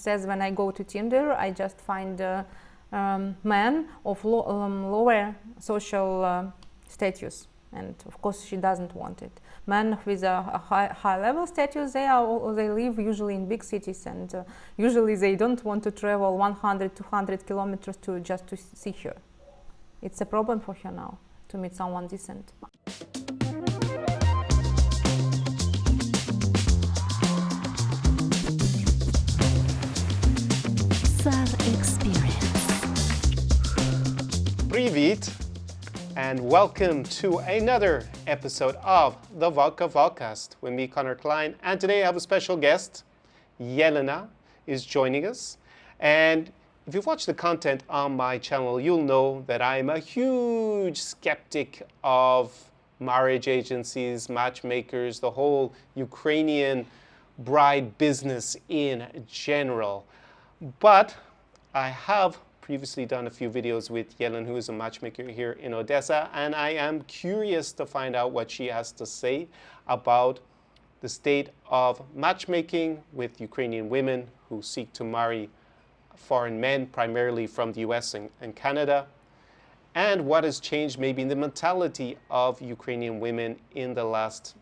says when I go to Tinder, I just find men of lower social status, and of course she doesn't want it. Men with a high level status, they live usually in big cities, and usually they don't want to travel 100-200 kilometers just to see her. It's a problem for her now to meet someone decent. Привет, and welcome to another episode of the Valka Valcast with me, Connor Klein. And today I have a special guest. Yelena is joining us. And if you've watched the content on my channel, you'll know that I'm a huge skeptic of marriage agencies, matchmakers, the whole Ukrainian bride business in general. But I have previously done a few videos with Yelena, who is a matchmaker here in Odessa, and I am curious to find out what she has to say about the state of matchmaking with Ukrainian women who seek to marry foreign men, primarily from the US and Canada, and what has changed maybe in the mentality of Ukrainian women in the last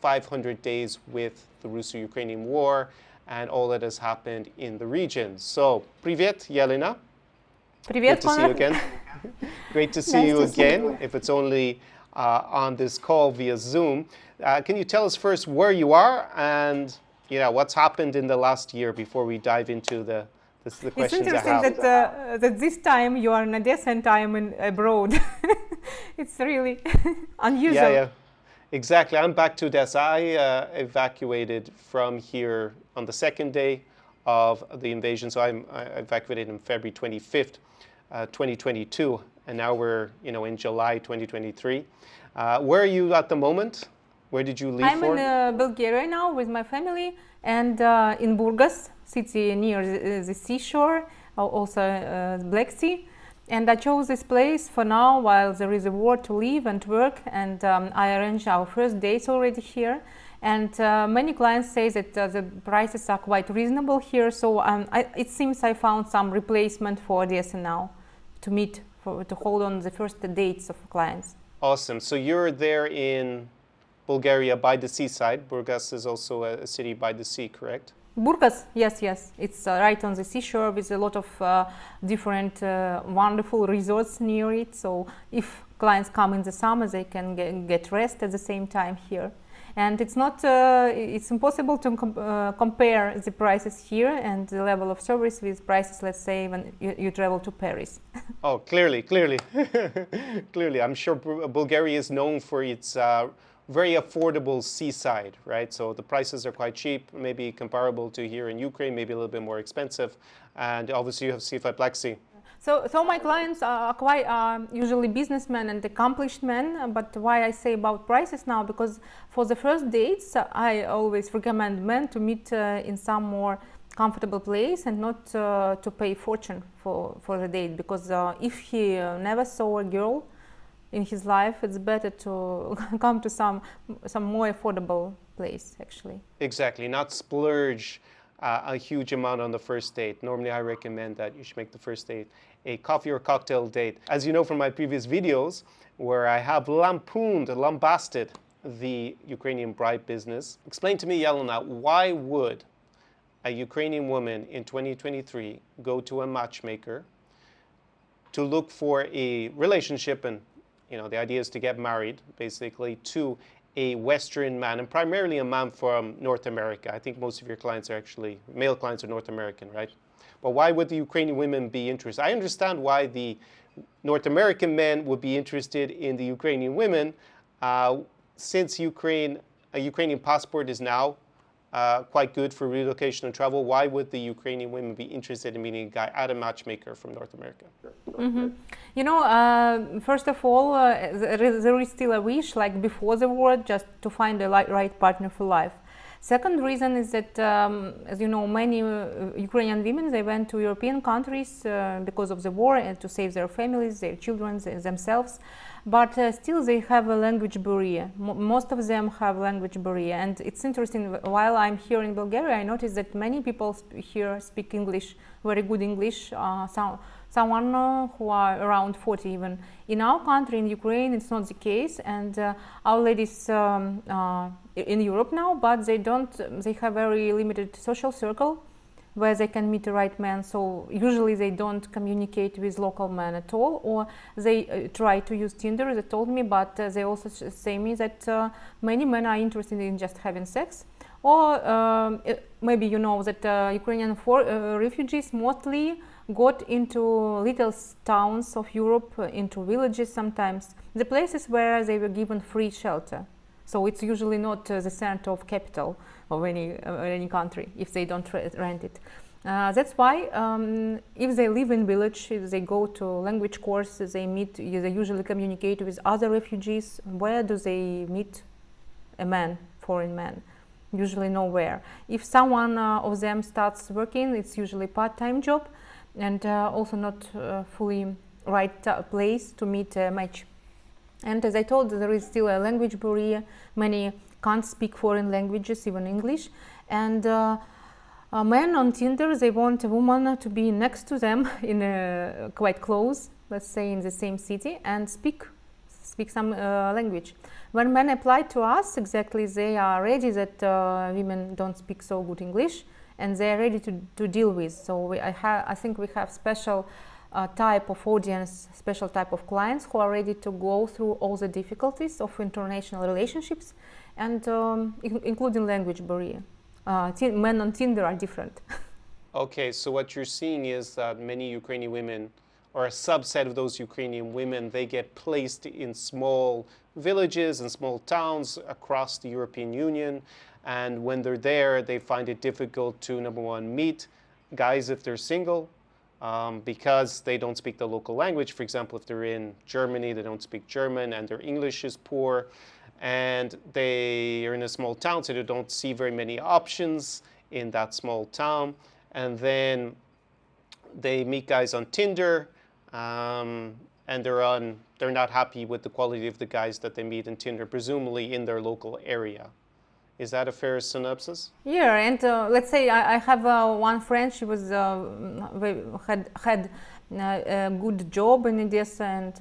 500 days with the Russo-Ukrainian war and all that has happened in the region. So, привет, Yelena. Привет, Great to see you again. Great to see you again, if it's only on this call via Zoom. Can you tell us first where you are and what's happened in the last year before we dive into the questions I have? It's interesting that this time you are in Odessa and I am abroad. It's really unusual. Yeah, exactly. I'm back to Odessa. I evacuated from here on the second day of the invasion. So I evacuated on February 25th, 2022, and now we're in July 2023. Where are you at the moment? Where did you leave for? I'm in Bulgaria now with my family, and in Burgas, city near the seashore, also Black Sea. And I chose this place for now while there is a war to live and work, and I arranged our first dates already here. And many clients say that the prices are quite reasonable here, so it seems I found some replacement for Odessa now to hold on the first dates of clients. Awesome. So you're there in Bulgaria by the seaside. Burgas is also a city by the sea, correct? Burgas, yes. It's right on the seashore with a lot of different wonderful resorts near it. So if clients come in the summer, they can get rest at the same time here. And it's not, it's impossible to compare the prices here and the level of service with prices, let's say, when you travel to Paris. Oh, clearly. Clearly. I'm sure Bulgaria is known for its very affordable seaside, right? So the prices are quite cheap, maybe comparable to here in Ukraine, maybe a little bit more expensive. And obviously you have Seafight Black Sea. So my clients are quite usually businessmen and accomplished men, but why I say about prices now, because for the first dates, I always recommend men to meet in some more comfortable place and not to pay fortune for the date, because if he never saw a girl in his life, it's better to come to some more affordable place, actually. Exactly, not splurge a huge amount on the first date. Normally I recommend that you should make the first date a coffee or cocktail date. As you know from my previous videos, where I have lambasted the Ukrainian bride business, explain to me, Yelena, why would a Ukrainian woman in 2023 go to a matchmaker to look for a relationship, and the idea is to get married, basically, to a Western man, and primarily a man from North America. I think most of your clients are actually, male clients are North American, right? But why would the Ukrainian women be interested? I understand why the North American men would be interested in the Ukrainian women, since a Ukrainian passport is now quite good for relocation and travel. Why would the Ukrainian women be interested in meeting a guy at a matchmaker from North America? Mm-hmm. First of all, there is still a wish, like before the war, just to find the right partner for life. Second reason is that, as you know, many Ukrainian women, they went to European countries because of the war and to save their families, their children, themselves. but still they have a language barrier. Most of them have language barrier, and it's interesting. While I'm here in Bulgaria, I noticed that many people here speak English, very good English. Someone who are around 40 even. In our country, in Ukraine, it's not the case, and our ladies in Europe now, but they don't. They have very limited social circle where they can meet the right man. So usually they don't communicate with local men at all, or they try to use Tinder, they told me, but they also say me that many men are interested in just having sex. Or maybe you know that Ukrainian refugees mostly got into little towns of Europe, into villages sometimes, the places where they were given free shelter. So it's usually not the center of capital of any country if they don't rent it. That's why if they live in village, if they go to language courses, they usually communicate with other refugees. Where do they meet a man, foreign man? Usually nowhere. If someone of them starts working, it's usually part-time job, and also not fully right place to meet a match. And as I told, there is still a language barrier. Many can't speak foreign languages, even English. And men on Tinder, they want a woman to be next to them, quite close, let's say in the same city, and speak some language. When men apply to us, exactly, they are ready that women don't speak so good English, and they are ready to deal with. So I think we have special type of audience, special type of clients who are ready to go through all the difficulties of international relationships, and including language barrier. Men on Tinder are different. Okay, so what you're seeing is that many Ukrainian women, or a subset of those Ukrainian women, they get placed in small villages and small towns across the European Union, and when they're there, they find it difficult to, number one, meet guys if they're single, because they don't speak the local language. For example, if they're in Germany, they don't speak German and their English is poor, and they are in a small town, so they don't see very many options in that small town. And then they meet guys on Tinder, and they're not happy with the quality of the guys that they meet in Tinder, presumably in their local area. Is that a fair synopsis? Yeah, and let's say I have one friend. She was had a good job in Odessa and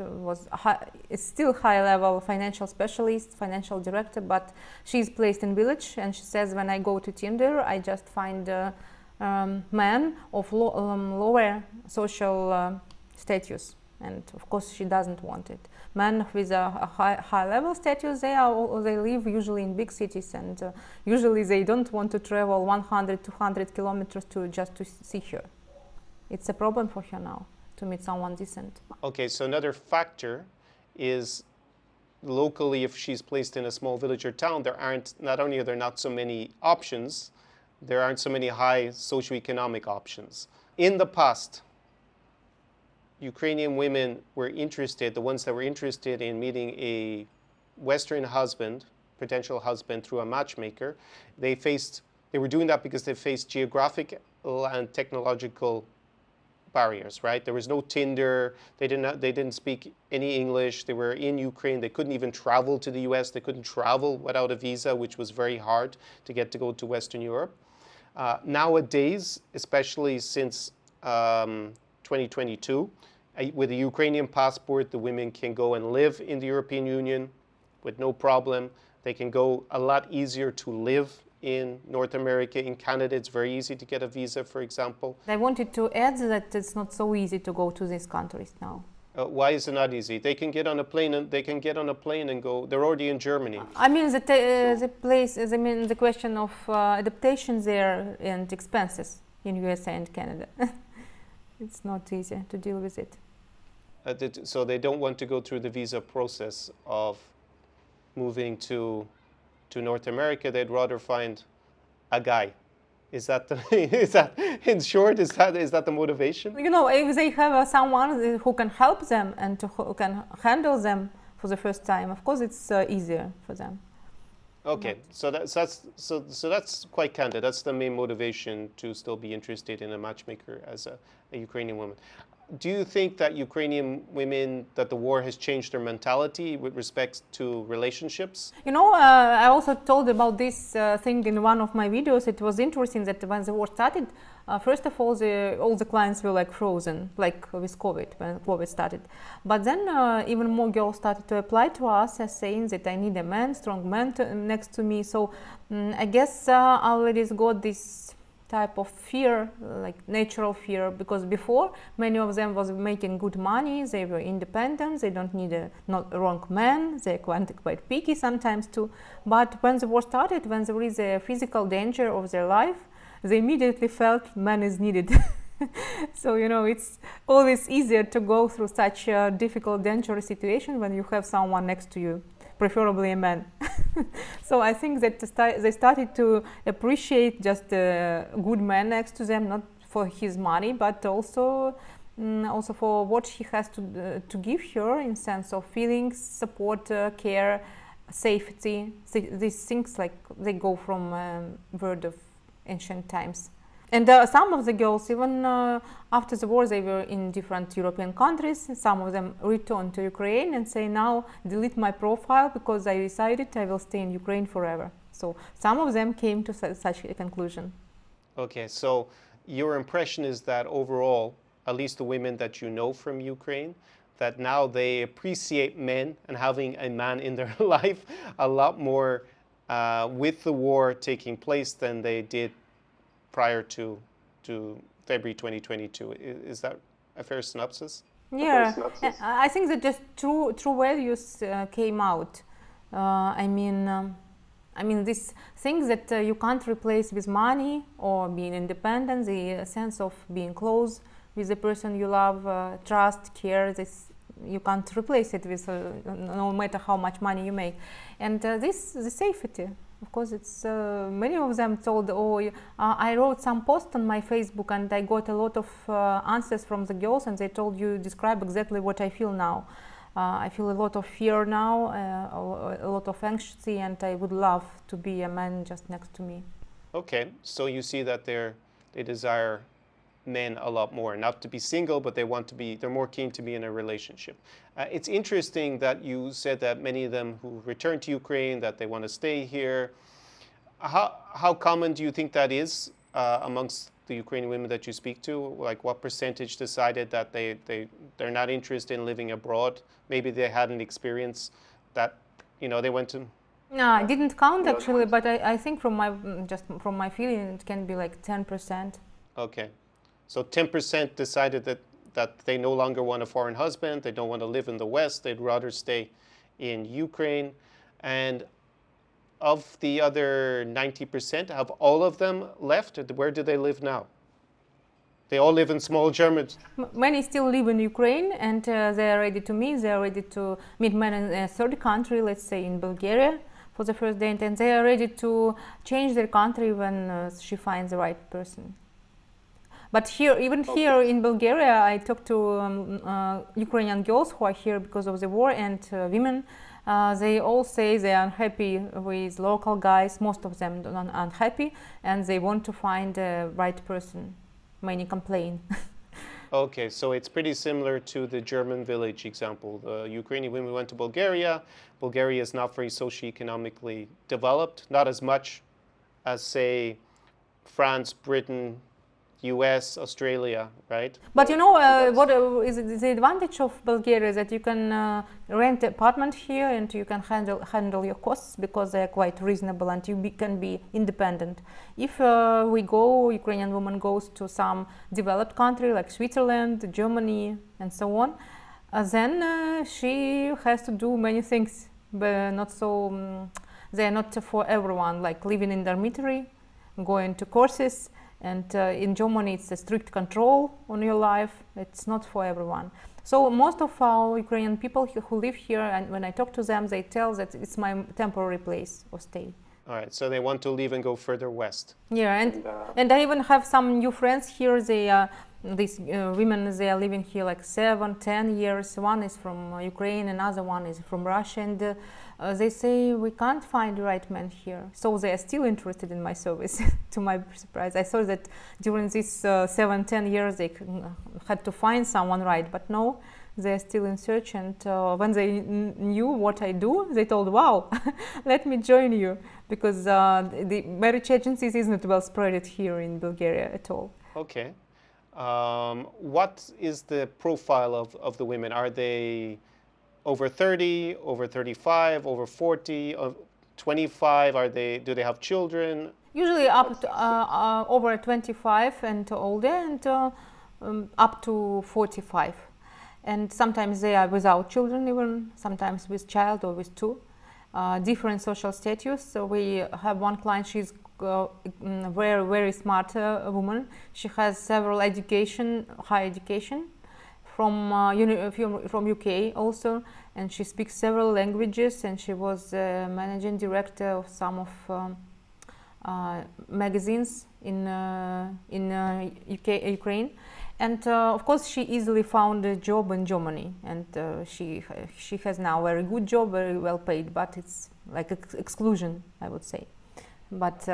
is still high-level financial specialist, financial director. But she's placed in village, and she says, when I go to Tinder, I just find men of lower social status, and of course she doesn't want it. Men with a high-level status, they live usually in big cities, and usually they don't want to travel 100, 200 kilometers just to see her. It's a problem for her now to meet someone decent. Okay, so another factor is locally, if she's placed in a small village or town, not only are there not so many options, there aren't so many high socioeconomic options. In the past, Ukrainian women were interested, the ones that were interested in meeting a Western husband, potential husband, through a matchmaker, they were doing that because they faced geographic and technological barriers, right? There was no Tinder, they didn't speak any English, they were in Ukraine, they couldn't even travel to the US, they couldn't travel without a visa, which was very hard to get to go to Western Europe. Nowadays, especially since 2022, with a Ukrainian passport, the women can go and live in the European Union with no problem. They can go a lot easier to live in North America. In Canada, it's very easy to get a visa, for example. I wanted to add that it's not so easy to go to these countries now. Why is it not easy? They can get on a plane and go. They're already in Germany. I mean the question of adaptation there and expenses in USA and Canada. It's not easy to deal with it. So they don't want to go through the visa process of moving to North America. They'd rather find a guy. Is that in short? Is that the motivation? You know, if they have someone who can help them and who can handle them for the first time, of course it's easier for them. Okay, so that's quite candid. That's the main motivation to still be interested in a matchmaker as a Ukrainian woman. do you think that Ukrainian women, that the war has changed their mentality with respect to relationships? You know, I also told about this thing in one of my videos. It was interesting that when the war started, first of all the clients were like frozen, like with COVID, when COVID started. But then even more girls started to apply to us as saying that I need a man, strong man next to me. So I guess our ladies got this type of fear, like natural fear, because before many of them was making good money, they were independent, they don't need a not wrong man, they're quite picky sometimes too. But when the war started, when there is a physical danger of their life, they immediately felt man is needed. So you know, it's always easier to go through such a difficult, dangerous situation when you have someone next to you, preferably a man. So I think that they started to appreciate just a good man next to them, not for his money, but also for what he has to give her in sense of feelings, support, care, safety. These things, like, they go from word of ancient times. And some of the girls, even after the war, they were in different European countries. Some of them returned to Ukraine and say, now delete my profile because I decided I will stay in Ukraine forever. So some of them came to such a conclusion. Okay, so your impression is that overall, at least the women that you know from Ukraine, that now they appreciate men and having a man in their life a lot more with the war taking place than they did prior to February 2022. Is that a fair synopsis? Yeah, I think that just true values came out. I mean, these things that you can't replace with money or being independent, the sense of being close with the person you love, trust, care, this you can't replace it with no matter how much money you make. And the safety. Of course, it's many of them told, I wrote some post on my Facebook and I got a lot of answers from the girls, and they told, you describe exactly what I feel now. I feel a lot of fear now, a lot of anxiety, and I would love to be a man just next to me. Okay, so you see that they desire men a lot more, not to be single, but they're more keen to be in a relationship. It's interesting that you said that many of them who return to Ukraine, that they want to stay here. How common do you think that is amongst the Ukrainian women that you speak to? Like, what percentage decided that they're not interested in living abroad? Maybe they had an experience that, they went to... No, I didn't count actually, but I think from my feeling, it can be like 10%. Okay. So 10% decided that they no longer want a foreign husband, they don't want to live in the West, they'd rather stay in Ukraine. And of the other 90%, have all of them left? Where do they live now? They all live in small German... Many still live in Ukraine, and they are ready to meet. They are ready to meet men in a third country, let's say in Bulgaria, for the first date, and they are ready to change their country when she finds the right person. But here, even here in Bulgaria, I talked to Ukrainian girls who are here because of the war, and women. They all say they are unhappy with local guys. Most of them are unhappy, and they want to find the right person. Many complain. Okay, so it's pretty similar to the German village example. The Ukrainian women went to Bulgaria. Bulgaria is not very socioeconomically developed, not as much as, say, France, Britain, US, Australia, right? But what is the advantage of Bulgaria is that you can rent an apartment here and you can handle your costs because they are quite reasonable, and you can be independent. If Ukrainian woman goes to some developed country like Switzerland, Germany, and so on, then she has to do many things, but not so. They are not for everyone, like living in dormitory, going to courses. And in Germany, it's a strict control on your life. It's not for everyone. So most of our Ukrainian people who live here, and when I talk to them, they tell that it's my temporary place of stay. All right, so they want to leave and go further west. Yeah, and I even have some new friends here. They these women, they are living here like 7-10 years. One is from Ukraine, another one is from Russia, and they say we can't find the right man here. So they are still interested in my service. To my surprise, I thought that during these 7-10 years they had to find someone right, but no, they are still in search. And when they knew what I do, they told, "Wow, let me join you," because the marriage agencies is not well spread here in Bulgaria at all. Okay. What is the profile of the women? Are they over 30, over 35, over 40, 25? Do they have children? Usually up to over 25 and older, and up to 45. And sometimes they are without children, even sometimes with child or with two. Different social status. So we have one client, she's very, very smart woman. She has several high education from UK also, and she speaks several languages, and she was managing director of some of magazines in Ukraine. And of course, she easily found a job in Germany, and she has now a very good job, very well paid, but it's like exclusion, I would say. But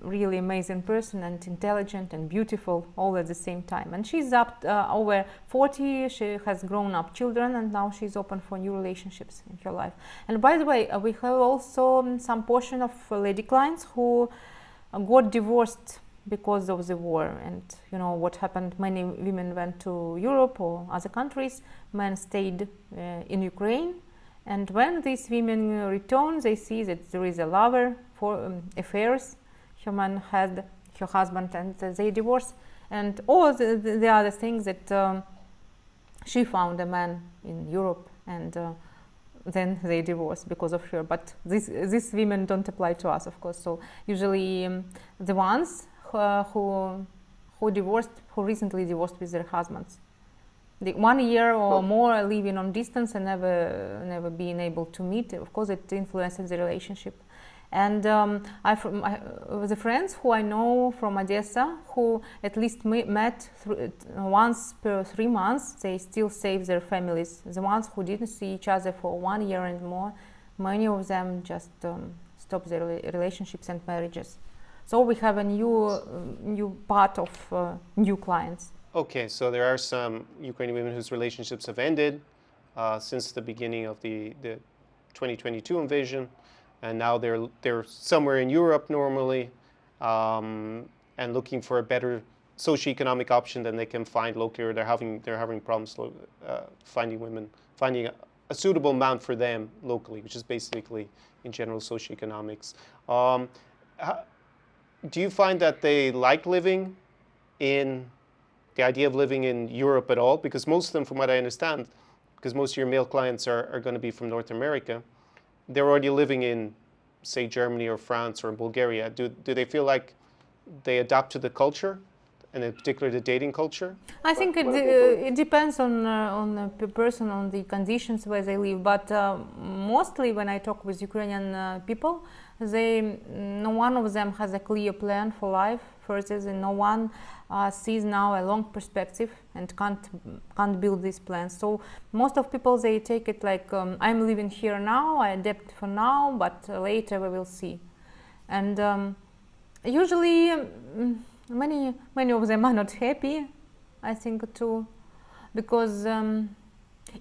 really amazing person, and intelligent and beautiful all at the same time. And she's up over 40. She has grown up children, and now she's open for new relationships in her life. And by the way, we have also some portion of lady clients who got divorced because of the war. And you know what happened, many women went to Europe or other countries, men stayed in Ukraine, and when these women return, they see that there is a lover for affairs. Her man had her husband, and they divorce, and all the other things that she found a man in Europe, and then they divorce because of her. But these women don't apply to us, of course. So usually the ones who recently divorced with their husbands, the 1 year or more living on distance and never being able to meet, of course it influences the relationship. And the friends who I know from Odessa, who at least met once per 3 months, they still save their families. The ones who didn't see each other for 1 year and more, many of them just stop their relationships and marriages. So we have a new part of new clients. Okay, so there are some Ukrainian women whose relationships have ended since the beginning of the 2022 invasion, and now they're somewhere in Europe normally, and looking for a better socioeconomic option than they can find locally, or they're having problems finding a suitable man for them locally, which is basically in general socioeconomics. Do you find that they like living in the idea of living in Europe at all? Because most of them, from what I understand, because most of your male clients are going to be from North America, they're already living in, say, Germany or France or Bulgaria. Do they feel like they adapt to the culture, and in particular the dating culture? I think it depends on the person, on the conditions where they live. But mostly when I talk with Ukrainian people, no one of them has a clear plan for life. First, and no one sees now a long perspective and can't build these plans. So most of people, they take it like I'm living here now, I adapt for now, but later we will see. And usually many of them are not happy, I think too, because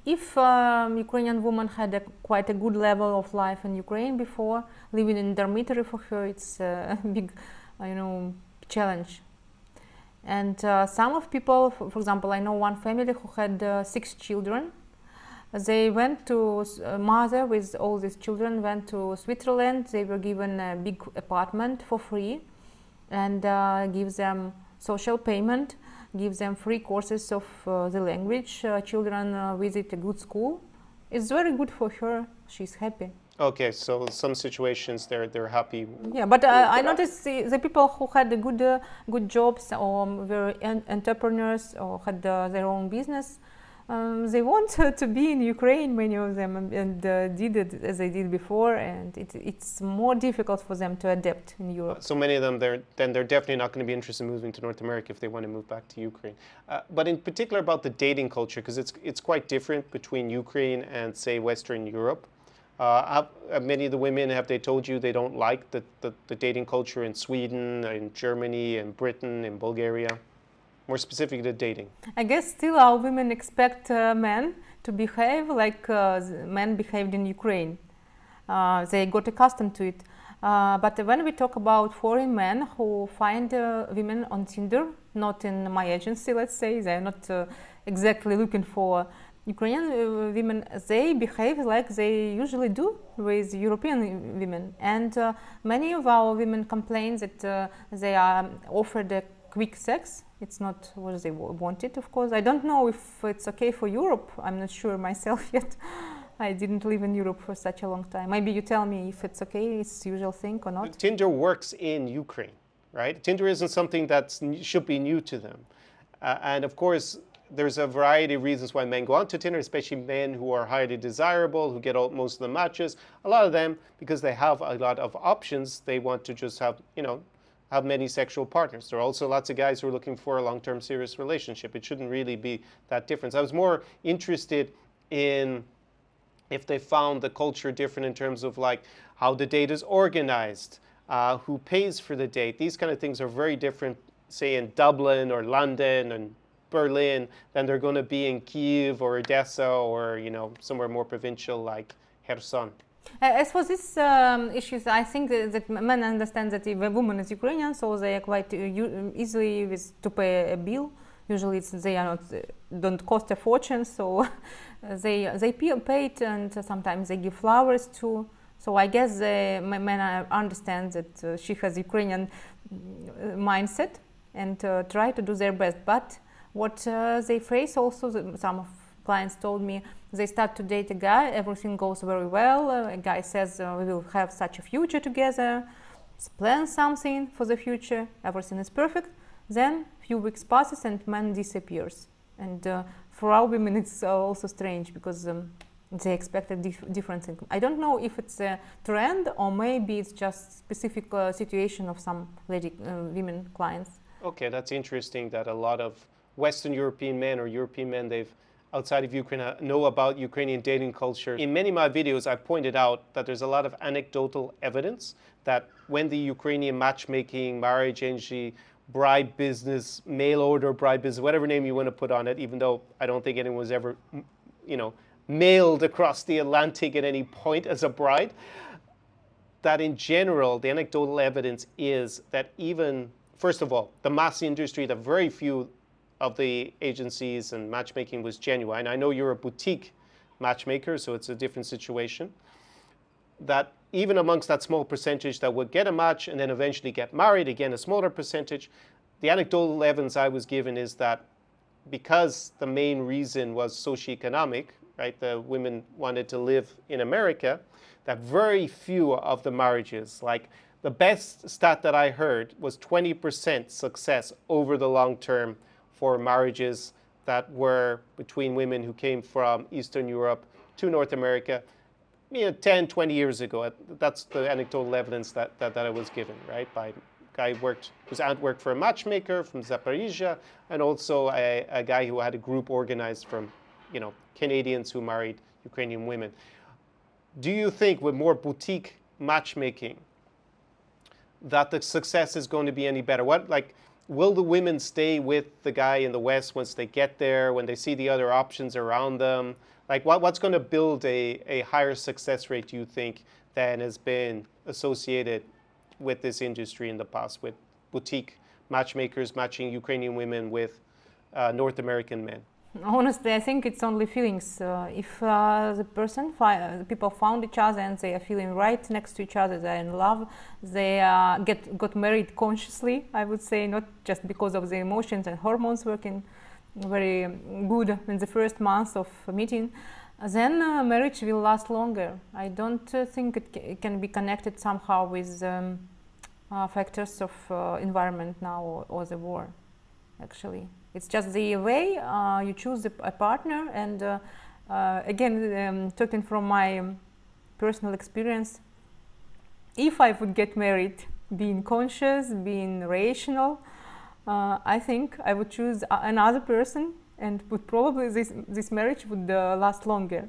if Ukrainian woman had quite a good level of life in Ukraine before, living in dormitory for her, it's a big, challenge. And some of people, for example, I know one family who had 6 children. They went to, mother with all these children went to Switzerland. They were given a big apartment for free, and give them social payment, give them free courses of the language. Children visit a good school. It's very good for her. She's happy. Okay, so some situations they're happy. Yeah, but I noticed the people who had good jobs or were entrepreneurs or had their own business, They want to be in Ukraine, many of them, and did it as they did before, and it's more difficult for them to adapt in Europe. So many of them, they're definitely not going to be interested in moving to North America if they want to move back to Ukraine. But in particular about the dating culture, because it's quite different between Ukraine and, say, Western Europe. Many of the women, have they told you they don't like the dating culture in Sweden, in Germany, in Britain, in Bulgaria? More specific to dating. I guess still our women expect men to behave like men behaved in Ukraine. They got accustomed to it. But when we talk about foreign men who find women on Tinder, not in my agency, let's say, they're not exactly looking for Ukrainian women, they behave like they usually do with European women. And many of our women complain that they are offered a quick sex. It's not what they wanted, of course. I don't know if it's okay for Europe. I'm not sure myself yet. I didn't live in Europe for such a long time. Maybe you tell me if it's okay, it's the usual thing or not. Tinder works in Ukraine, right? Tinder isn't something that should be new to them. And of course, there's a variety of reasons why men go onto Tinder, especially men who are highly desirable, who get most of the matches. A lot of them, because they have a lot of options, they want to just have, have many sexual partners. There are also lots of guys who are looking for a long-term serious relationship. It shouldn't really be that different. I was more interested in if they found the culture different in terms of like how the date is organized, who pays for the date. These kind of things are very different, say in Dublin or London and Berlin, than they're going to be in Kyiv or Odessa or somewhere more provincial like Kherson. As for these issues, I think that men understand that if a woman is Ukrainian, so they are quite easily to pay a bill. Usually, they are not don't cost a fortune, so they pay it, and sometimes they give flowers too. So I guess men understand that she has Ukrainian mindset and try to do their best. But what they face also, some of clients told me, they start to date a guy, everything goes very well, a guy says we will have such a future together, plan something for the future, everything is perfect, then few weeks passes and man disappears. And for our women it's also strange because they expect a different thing. I don't know if it's a trend or maybe it's just specific situation of some women clients. Okay, that's interesting that a lot of Western European men or European men outside of Ukraine know about Ukrainian dating culture. In many of my videos, I pointed out that there's a lot of anecdotal evidence that when the Ukrainian matchmaking, marriage agency, bride business, mail order bride business, whatever name you want to put on it, even though I don't think anyone was ever, mailed across the Atlantic at any point as a bride, that in general, the anecdotal evidence is that even, first of all, the mass industry, that very few of the agencies and matchmaking was genuine. I know you're a boutique matchmaker, so it's a different situation. That even amongst that small percentage that would get a match and then eventually get married, again, a smaller percentage, the anecdotal evidence I was given is that because the main reason was socioeconomic, right, the women wanted to live in America, that very few of the marriages, like the best stat that I heard was 20% success over the long term for marriages that were between women who came from Eastern Europe to North America 10, 20 years ago. That's the anecdotal evidence that I was given, right? By a guy whose aunt worked for a matchmaker from Zaporizhia, and also a guy who had a group organized from, Canadians who married Ukrainian women. Do you think with more boutique matchmaking that the success is going to be any better? Will the women stay with the guy in the West once they get there, when they see the other options around them? What's going to build a higher success rate, do you think, than has been associated with this industry in the past, with boutique matchmakers matching Ukrainian women with North American men? Honestly, I think it's only feelings. If people found each other and they are feeling right next to each other, they're in love, they got married consciously, I would say, not just because of the emotions and hormones working very good in the first month of meeting, then marriage will last longer. I don't think it can be connected somehow with factors of environment now or the war. actually. It's just the way you choose a partner. And again, talking from my personal experience, if I would get married being conscious, being rational, I think I would choose another person, and would probably this marriage would last longer.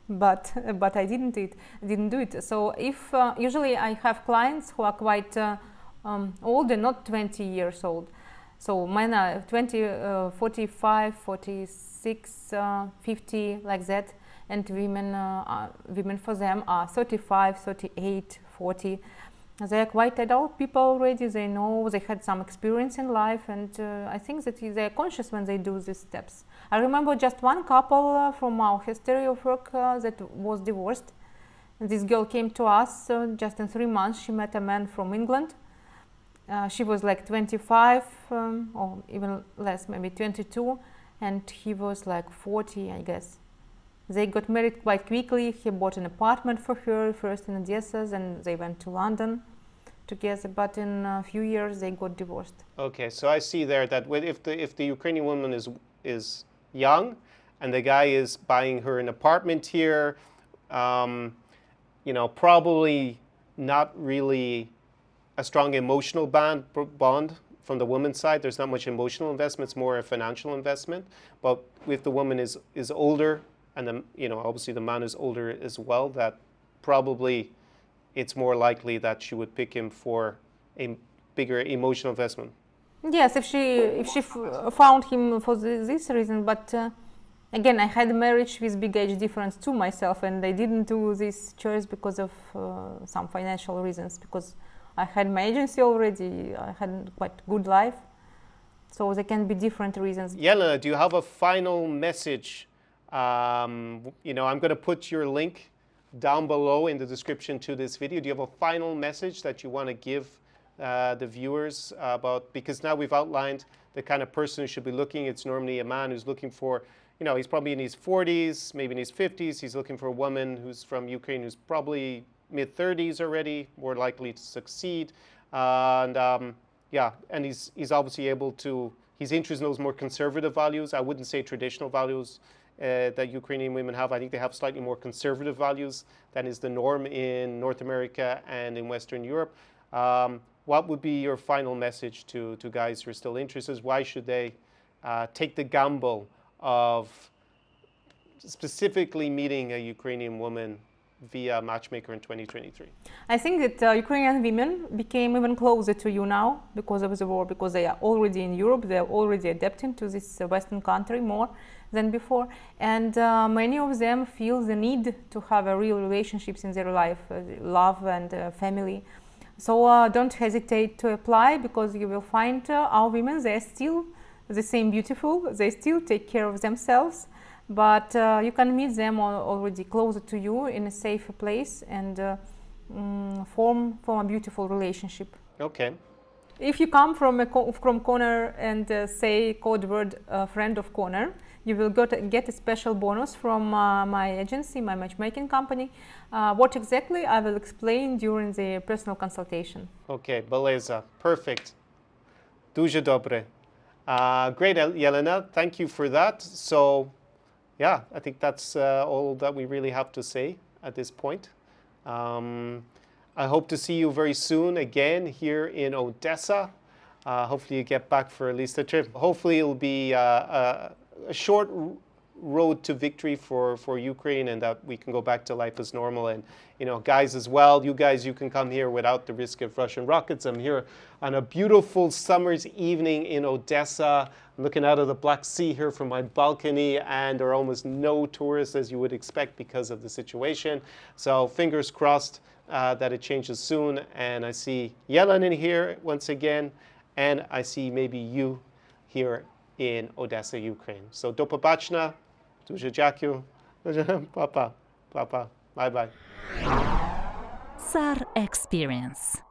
But I didn't do it. So if usually I have clients who are quite old and not 20 years old. So mine are 20, 45, 46, 50, like that. And women for them are 35, 38, 40. They are quite adult people already. They know, they had some experience in life, and I think that they are conscious when they do these steps. I remember just one couple from our history of work that was divorced. And this girl came to us just in 3 months. She met a man from England. She was like 25 or even less, maybe 22, and he was like 40, I guess. They got married quite quickly. He bought an apartment for her, first in Odessa, and they went to London together. But in a few years, they got divorced. Okay, so I see there that if the Ukrainian woman is young, and the guy is buying her an apartment here, probably not really a strong emotional bond from the woman's side. There's not much emotional investment; it's more a financial investment. But if the woman is older, and obviously the man is older as well, that probably it's more likely that she would pick him for a bigger emotional investment. Yes, if she found him for this reason. But again, I had a marriage with big age difference to myself, and I didn't do this choice because of some financial reasons. Because I had my agency already, I had quite good life, so there can be different reasons. Yelena, do you have a final message? I'm going to put your link down below in the description to this video. Do you have a final message that you want to give the viewers about, because now we've outlined the kind of person who should be looking. It's normally a man who's looking for, he's probably in his 40s, maybe in his 50s. He's looking for a woman who's from Ukraine, who's probably mid-30s already, more likely to succeed. And he's obviously able to, he's interested in those more conservative values. I wouldn't say traditional values that Ukrainian women have. I think they have slightly more conservative values than is the norm in North America and in Western Europe. What would be your final message to guys who are still interested? Why should they take the gamble of specifically meeting a Ukrainian woman via Matchmaker in 2023? I think that Ukrainian women became even closer to you now because of the war, because they are already in Europe, they are already adapting to this Western country more than before, and many of them feel the need to have a real relationships in their life, love and family. So don't hesitate to apply, because you will find our women, they are still the same beautiful, they still take care of themselves, but you can meet them already closer to you in a safer place and form a beautiful relationship. Okay. If you come from Connor and say code word friend of Connor, you will get a special bonus from my agency, my matchmaking company. What exactly, I will explain during the personal consultation. Okay, beleza, perfect. Дуже добре. Great, Yelena, thank you for that. So, yeah, I think that's all that we really have to say at this point. I hope to see you very soon again here in Odessa. Hopefully you get back for at least a trip. Hopefully it'll be a short road to victory for Ukraine, and that we can go back to life as normal. And guys as well, you guys, you can come here without the risk of Russian rockets. I'm here on a beautiful summer's evening in Odessa. I'm looking out of the Black Sea here from my balcony, and there are almost no tourists, as you would expect, because of the situation. So fingers crossed that it changes soon. And I see Yelena in here once again, and I see maybe you here in Odessa, Ukraine. So do побачення, дуже дякую, papa, bye bye. SAR Experience.